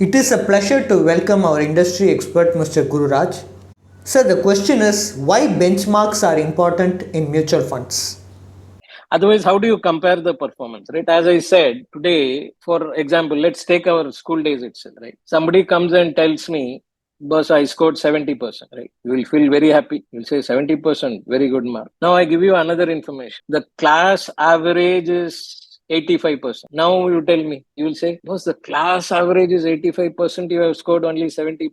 It is a pleasure to welcome our industry expert Mr. Gururaj. Sir, the question is why benchmarks are important in mutual funds? Otherwise, how do you compare the performance, right? As I said, today, for example, let's take our school days itself, right? Somebody comes and tells me, boss, I scored 70%, right? You will feel very happy. You'll say 70%, very good mark. Now I give you another information. The class average is 85%. Now you tell me, you will say, boss, the class average is 85%. You have scored only 70%.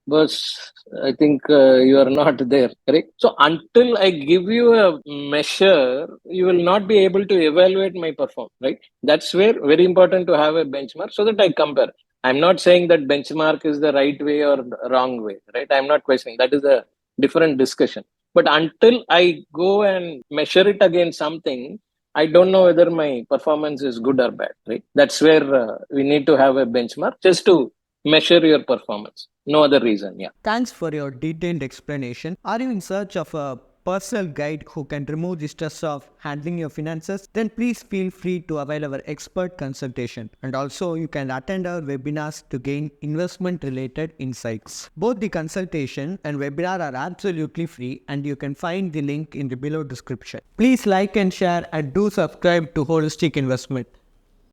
Boss, I think you are not there, correct? So until I give you a measure, you will not be able to evaluate my performance, right? That's where very important to have a benchmark so that I compare. I'm not saying that benchmark is the right way or the wrong way, right? I'm not questioning. That is a different discussion. But until I go and measure it against something, I don't know whether my performance is good or bad, right? That's where we need to have a benchmark just to measure your performance. No other reason, yeah. Thanks for your detailed explanation. Are you in search of a personal guide who can remove the stress of handling your finances? Then please feel free to avail our expert consultation. And also you can attend our webinars to gain investment related insights. Both the consultation and webinar are absolutely free and you can find the link in the below description. Please like and share and do subscribe to Holistic Investment.